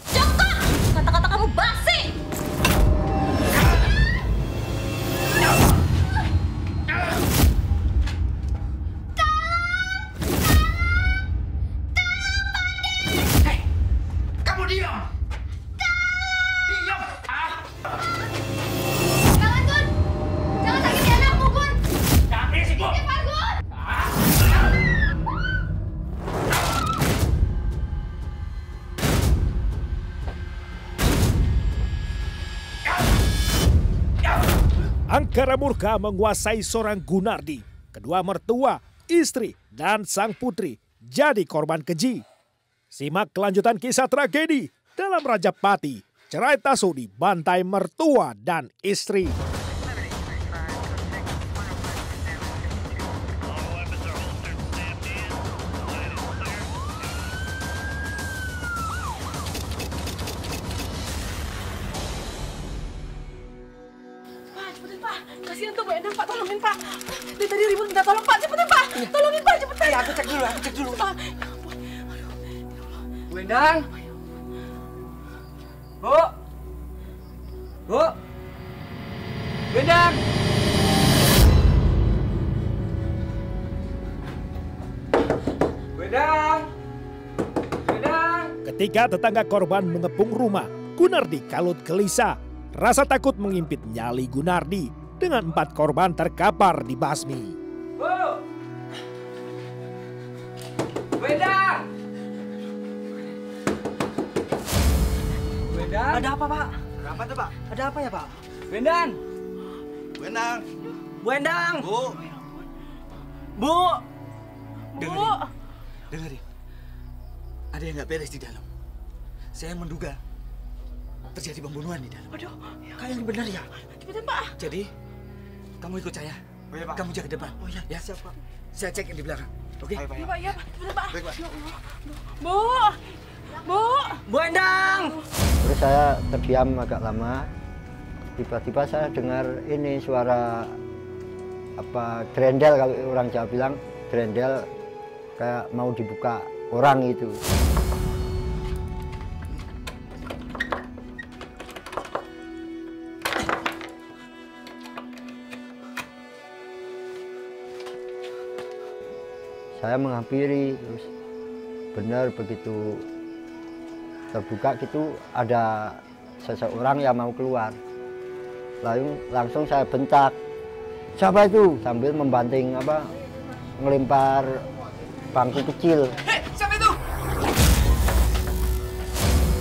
Joko! Kata-kata kamu basi! Hei, kamu diam! Diam! Jangan, Gun! Jangan sakiti anakku, Gun! Jangan berisik, Gun! Istighfar, Gun! Angkara murka menguasai seorang Gunardi. Kedua mertua, istri, dan sang putri jadi korban keji. Simak kelanjutan kisah tragedi dalam Rajapati. Cerai Tasu dibantai mertua dan istri. Pak, cepetin Pak. Kasihan tuh Bu Endang, Pak. Tolongin Pak. Dia tadi ribut minta tolong Pak. Cepetin Pak. Tolongin Pak, cepetin. Iya, aku cek dulu. Pak, ya ampun. Bu Endang! Bu! Bu! Bu Endang! Bu Endang! Bu Endang! Ketika tetangga korban mengepung rumah, Gunardi kalut gelisah. Rasa takut mengimpit nyali Gunardi dengan 4 korban terkapar di basmi. Bu! Bu Endang! Bu Endang! Ada apa, Pak? Ada apa tuh, Pak? Ada apa ya, Pak? Bu Endang! Bu Endang. Bu Endang. Bu. Bu! Bu. Dengerin. Ada yang nggak beres di dalam. Saya menduga terjadi pembunuhan di dalam. Aduh, Kalian benar ya? cepetin Pak. Jadi, kamu ikut saya. Oh iya, Pak. Kamu jaga depan. Oh iya, ya. siap, Pak. Saya cek yang di belakang. Oke? Ayo, Pak. Iya Pak, iya Pak. Cepetin Pak. Baik, Pak. Ya Allah. Bu. Bu. Bu Endang! Terus saya terdiam agak lama. Tiba-tiba saya dengar ini suara apa grendel, kalau orang Jawa bilang grendel, kayak mau dibuka orang itu. Saya menghampiri, terus benar begitu terbuka gitu ada seseorang yang mau keluar. Lalu langsung saya bentak, siapa itu? Sambil membanting apa, ngelempar bangku kecil. Hei, siapa itu?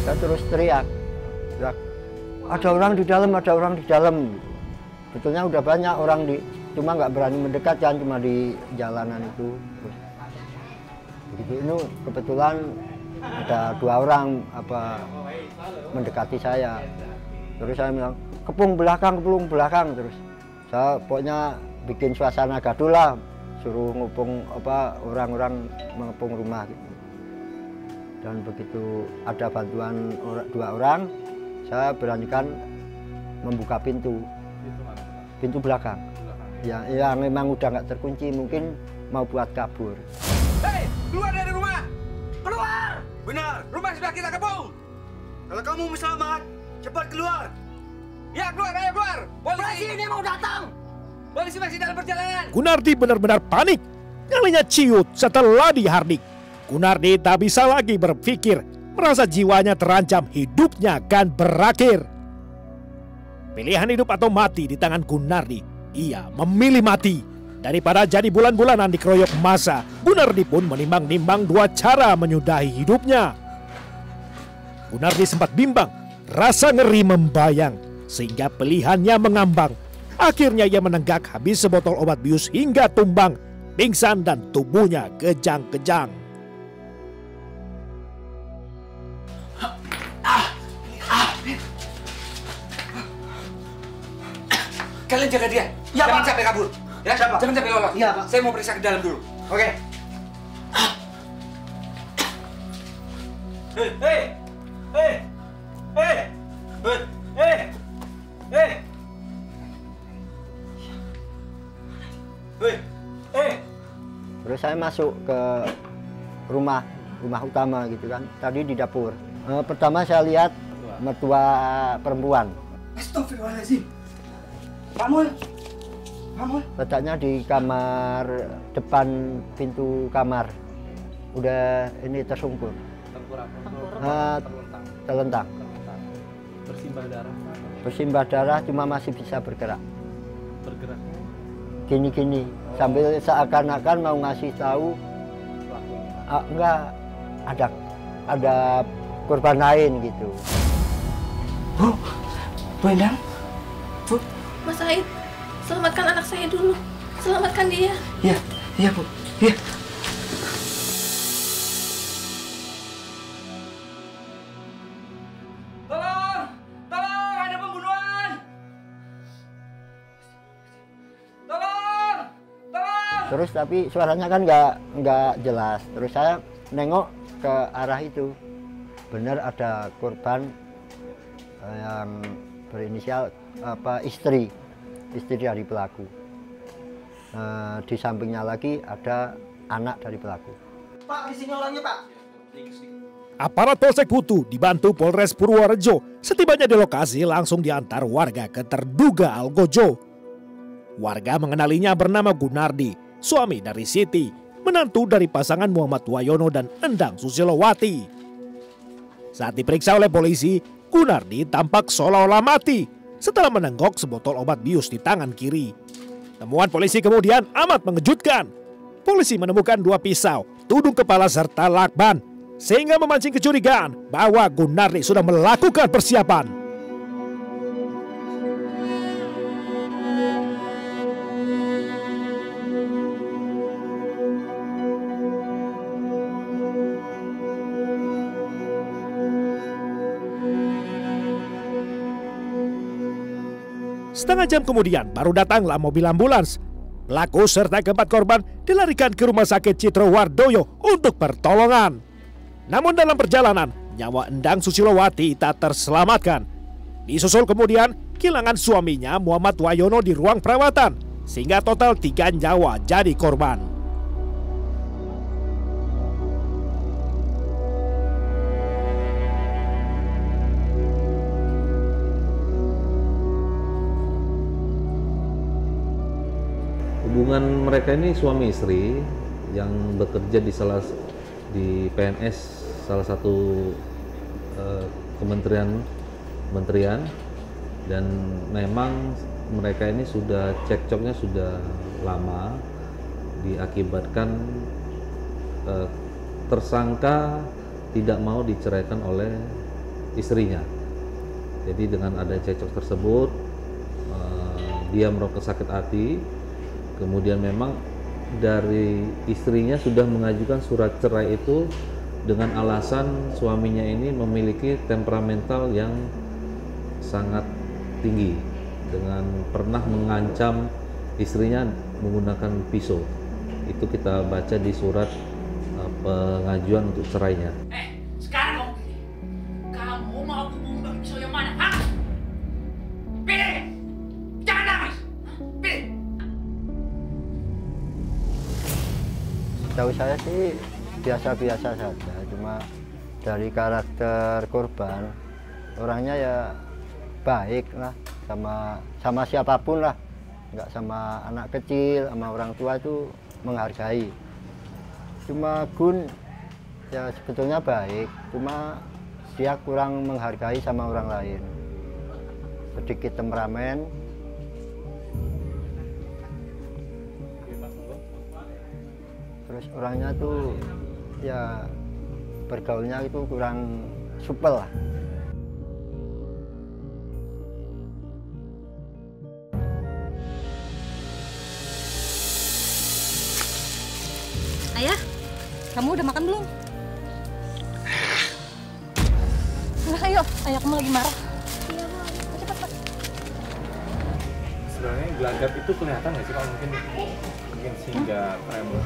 Saya terus teriak, ada orang di dalam, ada orang di dalam. Betulnya udah banyak orang cuma nggak berani mendekat kan, cuma di jalanan itu. Terus, begitu ini kebetulan ada 2 orang apa mendekati saya. Terus saya bilang, kepung belakang. Terus saya pokoknya bikin suasana gaduh lah, suruh ngepung apa orang-orang mengepung rumah gitu. Dan begitu ada bantuan 2 orang, saya beranikan membuka pintu belakang. Ya memang udah nggak terkunci, mungkin mau buat kabur. Hei, keluar dari rumah! Keluar! Benar, rumah sudah kita kepung. Kalau kamu mau selamat, cepat keluar. Ya, keluar, ayo keluar. Polisi ini mau datang. Polisi masih dalam perjalanan. Gunardi benar-benar panik. Nyalinya ciut setelah dihardik. Gunardi tak bisa lagi berpikir, merasa jiwanya terancam, hidupnya akan berakhir. Pilihan hidup atau mati di tangan Gunardi. Ia memilih mati. Daripada jadi bulan-bulanan dikeroyok massa, Gunardi pun menimbang-nimbang 2 cara menyudahi hidupnya. Gunardi sempat bimbang, rasa ngeri membayang, sehingga pilihannya mengambang. Akhirnya ia menenggak habis sebotol obat bius hingga tumbang, pingsan dan tubuhnya kejang-kejang. Kalian jaga dia. Ya, Jangan Pak. sampai kabur. Ya, Siap, Pak. jangan sampai lolos. Iya, Pak. Saya mau periksa ke dalam dulu. Oke. Hei, hei, hei, hei, hei, hei, hei, hei, hei. Terus saya masuk ke rumah utama gitu kan. Tadi di dapur. Pertama saya lihat mertua perempuan. Astagfirullahaladzim. Pak Mul. Letaknya di kamar depan pintu kamar. Udah ini tersungkur. Terlentang. Bersimbah darah cuma masih bisa bergerak. Gini sambil seakan-akan mau ngasih tahu enggak ada korban lain gitu. Bu Endang. Bu. Mas Said, selamatkan anak saya dulu. Selamatkan dia. Iya Bu. Iya. Tolong, ada pembunuhan. Tolong. Terus tapi suaranya kan nggak jelas. Terus saya nengok ke arah itu. Benar ada korban yang berinisial istri dari pelaku. Di sampingnya lagi ada anak dari pelaku. Pak, di sini orangnya, Pak. Aparat Polsek Kutu dibantu Polres Purworejo setibanya di lokasi langsung diantar warga ke terduga algojo. Warga mengenalinya bernama Gunardi, suami dari Siti, menantu dari pasangan Muhammad Wayono dan Endang Susilowati. Saat diperiksa oleh polisi, Gunardi tampak seolah-olah mati setelah menenggok sebotol obat bius di tangan kiri. Temuan polisi kemudian amat mengejutkan. Polisi menemukan 2 pisau, tudung kepala serta lakban, sehingga memancing kecurigaan bahwa Gunardi sudah melakukan persiapan. Setengah jam kemudian baru datanglah mobil ambulans. Pelaku serta keempat korban dilarikan ke Rumah Sakit Citro Wardoyo untuk pertolongan. Namun dalam perjalanan, nyawa Endang Susilowati tak terselamatkan. Disusul kemudian kehilangan suaminya Muhammad Wayono di ruang perawatan, sehingga total 3 nyawa jadi korban. Hubungan mereka ini suami istri yang bekerja di PNS salah satu kementerian dan memang mereka ini sudah cekcoknya sudah lama diakibatkan tersangka tidak mau diceraikan oleh istrinya. Jadi dengan ada cekcok tersebut dia merasa sakit hati. Kemudian memang dari istrinya sudah mengajukan surat cerai itu dengan alasan suaminya ini memiliki temperamental yang sangat tinggi, dengan pernah mengancam istrinya menggunakan pisau. Itu kita baca di surat pengajuan untuk cerainya. Sekarang kamu mau bunuh pisau yang mana? Hah? Pilih! Jangan nangis! Pilih! Tahu saya sih biasa-biasa saja, cuma dari karakter korban orangnya ya baik lah, sama siapapun lah, nggak sama anak kecil, sama orang tua itu menghargai. Cuma Gun ya sebetulnya baik, cuma dia kurang menghargai sama orang lain, sedikit temperamen. Terus orangnya tuh ya bergaulnya itu kurang supel lah. Ayah, kamu udah makan belum? Udah, ayo. Ayah, kamu lagi marah. Iya, Bu. Cepat, Pak. Sebenarnya gelagat itu kelihatan nggak sih kalau mungkin sehingga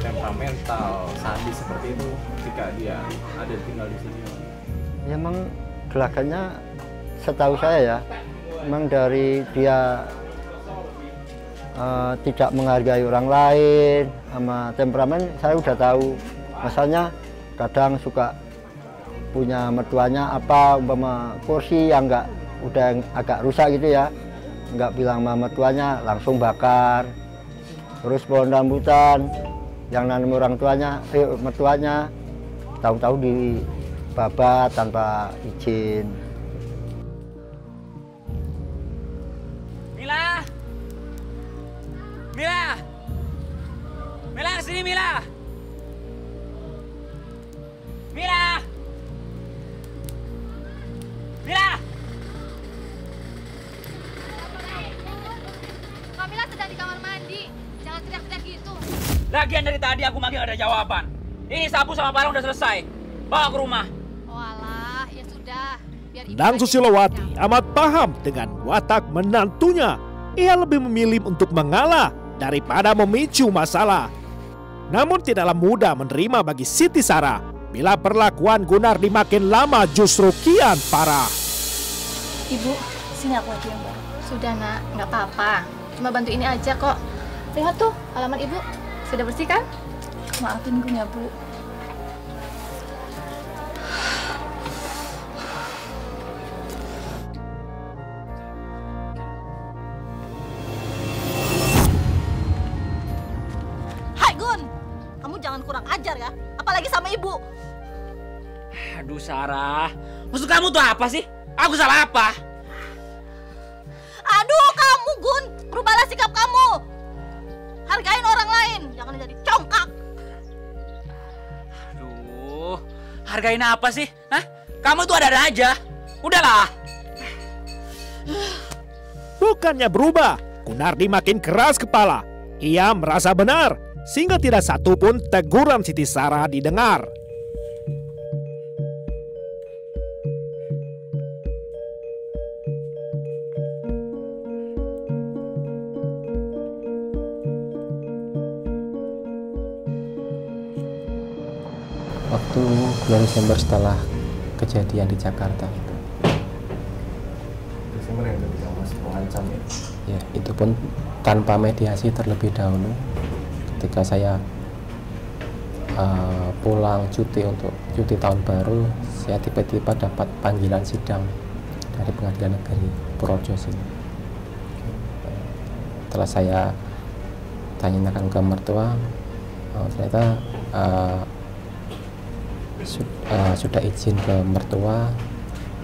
temperamental, sadis seperti itu ketika dia ada tinggal di sini? Ya emang gelagatnya setahu saya ya, emang dari dia tidak menghargai orang lain, sama temperamen saya udah tahu. Misalnya kadang suka punya mertuanya apa, umpama kursi yang udah agak rusak gitu ya, nggak bilang sama mertuanya, langsung bakar. Terus pohon rambutan yang nanam orang tuanya, mertuanya, tahu-tahu dibabat tanpa izin. Mila! Mila! Mila, kesini Mila! Mila! Mila! Kamila sedang di kamar mandi. Jangan teriak-teriak gitu. Lagian dari tadi aku manggil ada jawaban. Ini sapu sama parang udah selesai. Bawa ke rumah. Oh alah, ya sudah. Biar ibu Nang aja Susilowati yang amat paham dengan watak menantunya. Ia lebih memilih untuk mengalah daripada memicu masalah. Namun tidaklah mudah menerima bagi Siti Sarah bila perlakuan Gunardi makin lama justru kian parah. Ibu, sini aku aja yang baru. Sudah nak, nggak apa-apa. Cuma bantu ini aja kok. Lihat tuh, halaman ibu sudah bersih kan? Maafin Gun ya Bu. Hai Gun, kamu jangan kurang ajar ya, apalagi sama ibu. Aduh Sarah, maksud kamu tuh apa sih? Aku salah apa? Aduh kamu Gun, rubahlah sikap kamu. Hargain orang lain, jangan jadi congkak. Aduh, hargain apa sih? Hah? Kamu tuh ada-ada aja. Udahlah. Bukannya berubah, Gunardi makin keras kepala. Ia merasa benar, sehingga tidak satu pun teguran Siti Sarah didengar. Waktu bulan Desember setelah kejadian di Jakarta itu. Desember yang ketika masih mengancam ya? Ya, itu pun tanpa mediasi terlebih dahulu. Ketika saya pulang cuti untuk cuti tahun baru, saya tiba-tiba dapat panggilan sidang dari Pengadilan Negeri Purworejo sini. Setelah saya tanyakan ke mertua, ternyata sudah izin ke mertua,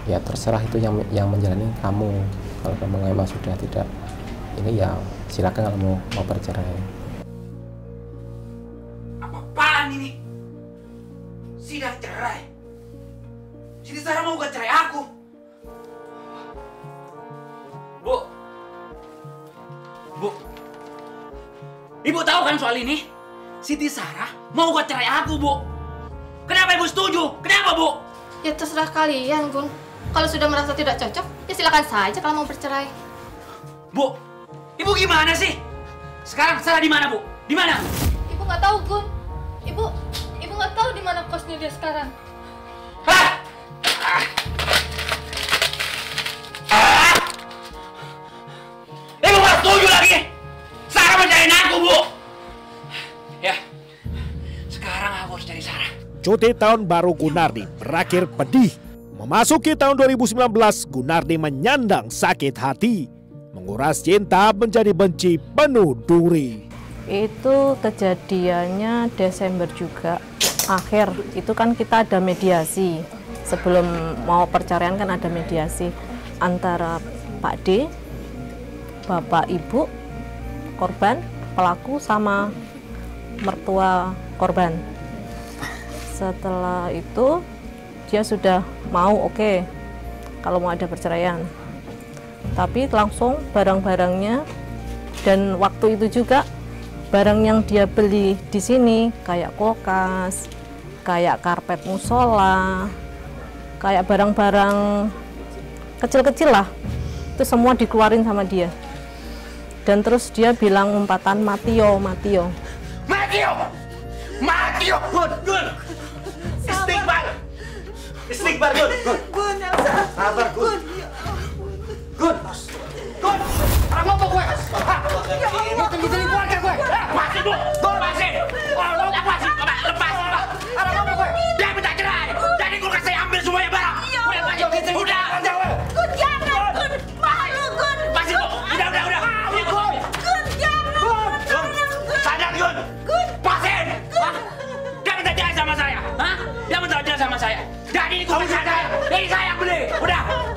ya terserah itu yang menjalani kamu. Kalau kamu memang sudah tidak ini, ya silakan kalau mau bercerai. Apaan ini? Sidang cerai? Siti Sarah mau gak cerai aku? Bu, Ibu tahu kan soal ini? Siti Sarah mau gak cerai aku, Bu? Kenapa Ibu setuju? Kenapa, Bu? Ya terserah kalian, Gun. Kalau sudah merasa tidak cocok, ya silakan saja kalau mau bercerai. Bu, Ibu gimana sih? Sekarang Sarah di mana, Bu? Di mana? Ibu nggak tahu, Gun. Ibu nggak tahu di mana kosnya dia sekarang. Hah? Ibu nggak setuju lagi. Sarah mencariin aku, Bu. Ya, sekarang aku harus cari Sarah. Cuti tahun baru Gunardi berakhir pedih. Memasuki tahun 2019, Gunardi menyandang sakit hati. Menguras cinta menjadi benci penuh duri. Itu kejadiannya Desember juga. Akhir, itu kan kita ada mediasi. Sebelum mau perceraian kan ada mediasi. Antara Pak D, Bapak Ibu, korban, pelaku sama mertua korban. Setelah itu dia sudah mau oke, kalau mau ada perceraian. Tapi langsung barang-barangnya dan waktu itu juga barang yang dia beli di sini kayak kulkas, kayak karpet musola, kayak barang-barang kecil-kecil lah, itu semua dikeluarin sama dia. Dan terus dia bilang umpatan Matio. Gun. Istighfar, Gun. Gun, Elsa. Sabar, Gun. Gun. Orang ngomong gue. Ya Allah.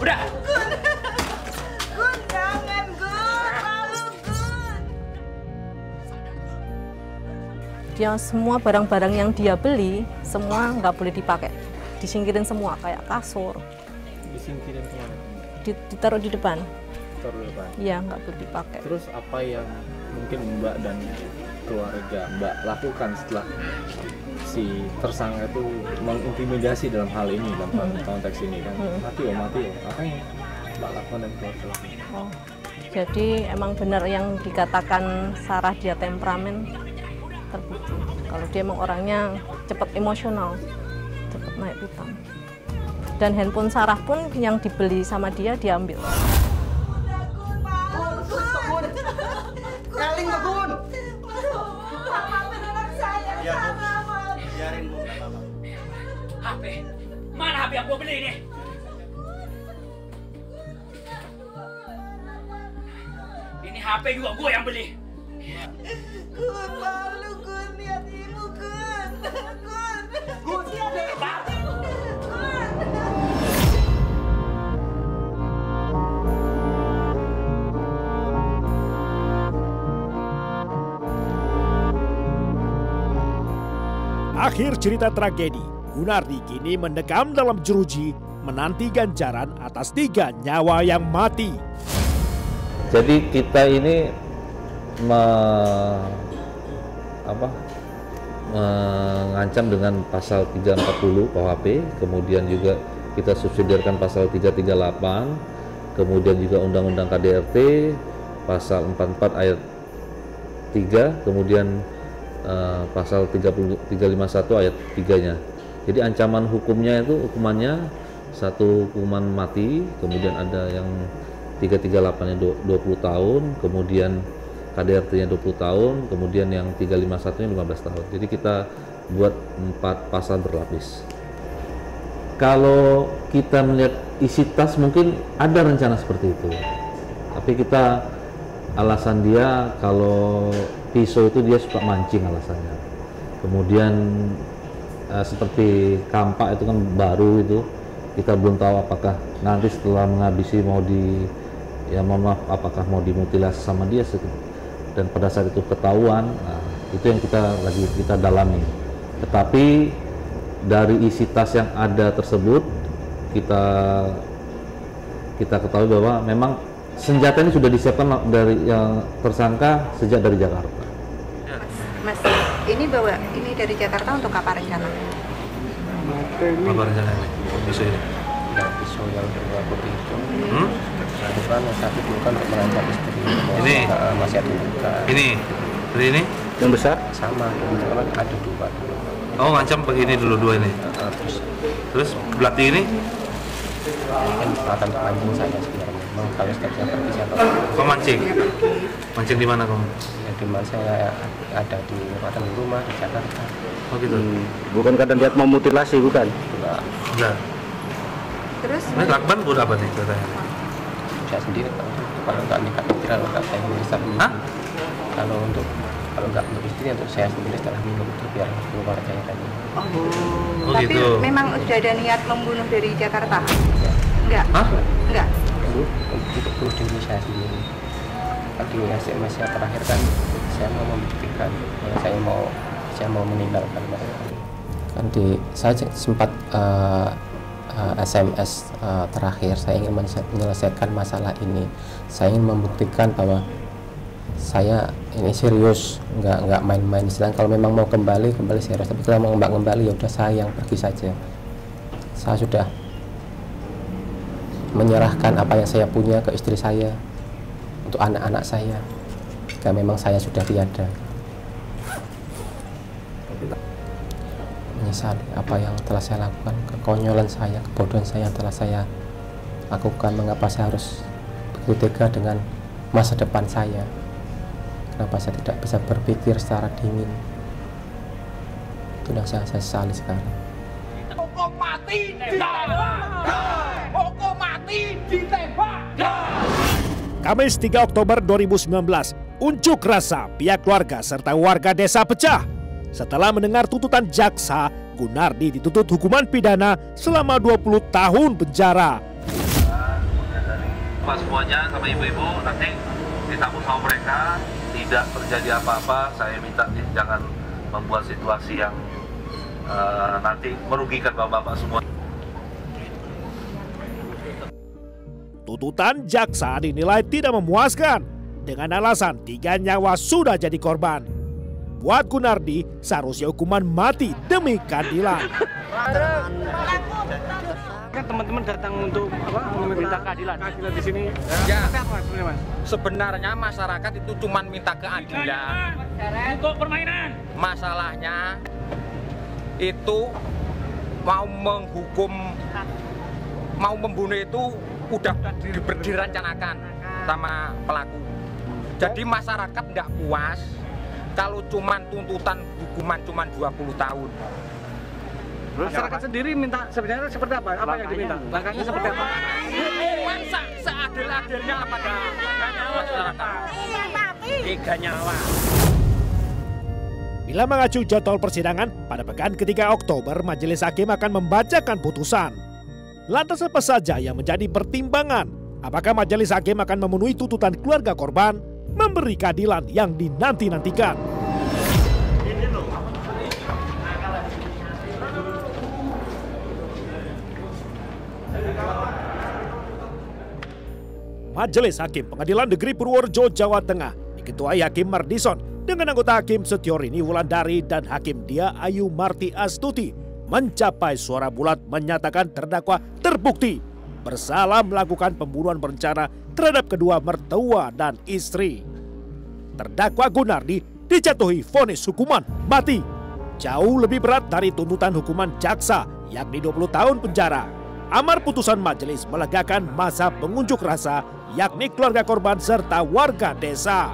Udah. Gun, jangan Gun, malu Gun. Dia semua barang-barang yang dia beli semua nggak boleh dipakai, disingkirin semua kayak kasur. Disingkirin kemana? Ditaruh di depan. Taruh di depan. Iya, nggak boleh dipakai. Terus apa yang mungkin Mbak dan keluarga Mbak lakukan setelah si tersangka itu mengintimidasi dalam hal ini, dalam konteks ini kan? Mati oh, apa yang Mbak lakukan dan keluarga? Oh, jadi emang benar yang dikatakan Sarah dia temperamen terbukti. Kalau dia emang orangnya cepat emosional, cepat naik pitam. Dan handphone Sarah pun yang dibeli sama dia diambil. Kaling ke Gun. Ya, biarin Bu, nggak apa-apa. HP, mana HP yang gua beli ini? Ini HP juga gua yang beli. Gun, malu Gun, lihat ibu Gun. Gun, lihat ibu. Akhir cerita tragedi, Gunardi kini mendekam dalam jeruji menanti ganjaran atas 3 nyawa yang mati. Jadi kita ini mengancam dengan pasal 340 KUHP, kemudian juga kita subsidiarkan pasal 338, kemudian juga Undang-Undang KDRT pasal 44 ayat 3, kemudian pasal 351 ayat 3-nya. Jadi ancaman hukumnya itu hukumannya 1 hukuman mati, kemudian ada yang 338-nya 20 tahun, kemudian KDRT-nya 20 tahun, kemudian yang 351-nya 15 tahun. Jadi kita buat 4 pasal berlapis. Kalau kita melihat isi tas mungkin ada rencana seperti itu. Tapi kita alasan dia kalau pisau itu dia suka mancing alasannya. Kemudian seperti kampak itu kan baru itu, kita belum tahu apakah nanti setelah menghabisi mau mohon maaf, apakah mau dimutilasi sama dia, dan pada saat itu ketahuan, itu yang kita dalami. Tetapi dari isi tas yang ada tersebut kita ketahui bahwa memang senjata ini sudah disiapkan dari yang tersangka sejak dari Jakarta. Mas, ini bawa ini dari Jakarta untuk apa rencana? Apa rencananya? Pisau ini? Enggak, pisau yang berwarna itu. Bukan, satu dulu kan untuk mengancam istri. Ini? Masih ada luka. Ini? Seperti ini? Yang besar? Sama, kebetulan ada 2. Oh, ngancam begini dulu 2 ini? Terus belati ini? Ini kan akan mancing saya sebenarnya. Memang kalau saya bisa pergi saya tahu. Kau mancing? Mancing di mana kamu? Ya, di mana saya ada di rumah di Jakarta. Oh gitu? Bukan kadang lihat mau mutilasi, bukan? Enggak. Terus? Ini lakban buat apa nih ceritanya? Saya sendiri kalau nggak nikah kalau nggak saya bisa minum. Kalau nggak untuk istri, untuk saya sendiri setelah minum itu biar keluar saya tadi. Oh, tapi gitu. Memang sudah ada niat membunuh dari Jakarta? Ya. Enggak? Enggak? Untuk bunuh diri saya sendiri. Tadi SMS saya terakhir kan saya mau membuktikan saya mau meninggalkan mereka. Kan saya sempat SMS terakhir, saya ingin menyelesaikan masalah ini. Saya ingin membuktikan bahwa saya ini serius, nggak main-main. Istilahnya kalau memang mau kembali serius. Tapi kalau mau nggak kembali ya udah saya yang pergi saja. Saya sudah menyerahkan apa yang saya punya ke istri saya, untuk anak-anak saya. Jika memang saya sudah tiada. Menyesali apa yang telah saya lakukan, kekonyolan saya, kebodohan saya yang telah saya lakukan. Mengapa saya harus begitu tega dengan masa depan saya? Kenapa saya tidak bisa berpikir secara dingin? Itu yang saya sesali sekarang. Hukum mati ditembak, hukum mati ditembak. Kamis 3 Oktober 2019, unjuk rasa pihak keluarga serta warga desa pecah. Setelah mendengar tuntutan jaksa, Gunardi dituntut hukuman pidana selama 20 tahun penjara. Pas semuanya sama ibu-ibu nanti ditanggung sama mereka, tidak terjadi apa-apa. Saya minta jangan membuat situasi yang nanti merugikan bapak-bapak semua. Tuntutan jaksa dinilai tidak memuaskan dengan alasan 3 nyawa sudah jadi korban. Buat Gunardi, seharusnya hukuman mati demi keadilan. Kan teman-teman datang untuk meminta keadilan di sini. Ya, sebenarnya masyarakat itu cuma minta keadilan. Untuk permainan. Masalahnya itu mau menghukum, mau membunuh itu udah direncanakan sama pelaku. Jadi masyarakat tidak puas kalau cuma tuntutan hukuman cuma 20 tahun. Masyarakat sendiri minta sebenarnya seperti apa? Apa yang diminta? Langkahnya seperti apa? Hukuman seadil-adilnya pada 3 nyawa masyarakat. 3 nyawa. Bila mengacu jadwal persidangan, pada pekan ketiga Oktober, majelis hakim akan membacakan putusan. Lantas apa saja yang menjadi pertimbangan? Apakah majelis hakim akan memenuhi tuntutan keluarga korban, memberi keadilan yang dinanti-nantikan? Majelis Hakim Pengadilan Negeri Purworejo, Jawa Tengah diketuai Hakim Mardison dengan anggota Hakim Setiorini Wulandari dan Hakim Dia Ayu Marti Astuti mencapai suara bulat menyatakan terdakwa terbukti bersalah melakukan pembunuhan berencana terhadap kedua mertua dan istri. Terdakwa Gunardi dijatuhi vonis hukuman mati, jauh lebih berat dari tuntutan hukuman jaksa yakni 20 tahun penjara. Amar putusan majelis melegakan masa pengunjuk rasa yakni keluarga korban serta warga desa.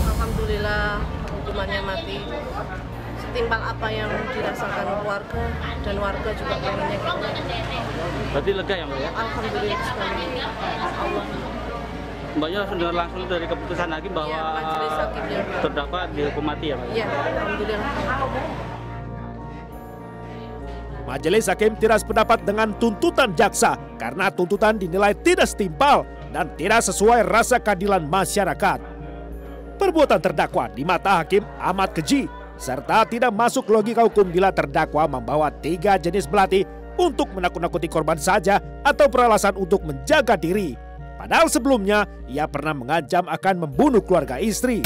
Alhamdulillah hukumannya mati. Setimbang apa yang dirasakan keluarga dan warga juga pengennya gitu. Berarti lega ya Mbak ya? Alhamdulillah sekali. Allah. Mbaknya sudah langsung dari keputusan hakim bahwa ya, terdakwa dihukum mati ya Mbak? Iya, alhamdulillah. Majelis Hakim tidak sependapat dengan tuntutan jaksa karena tuntutan dinilai tidak setimpal dan tidak sesuai rasa keadilan masyarakat. Perbuatan terdakwa di mata hakim amat keji serta tidak masuk logika hukum bila terdakwa membawa 3 jenis belati untuk menakut-nakuti korban saja atau beralasan untuk menjaga diri. Padahal sebelumnya ia pernah mengancam akan membunuh keluarga istri.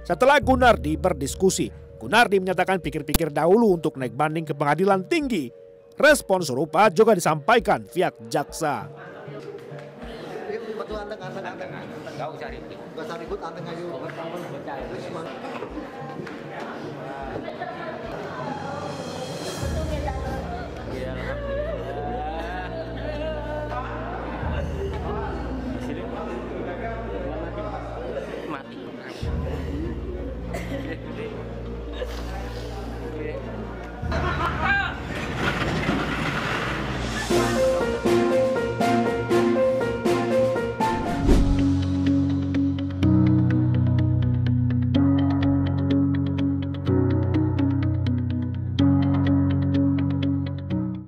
Setelah Gunardi berdiskusi, Gunardi menyatakan pikir-pikir dahulu untuk naik banding ke pengadilan tinggi. Respon serupa juga disampaikan pihak jaksa.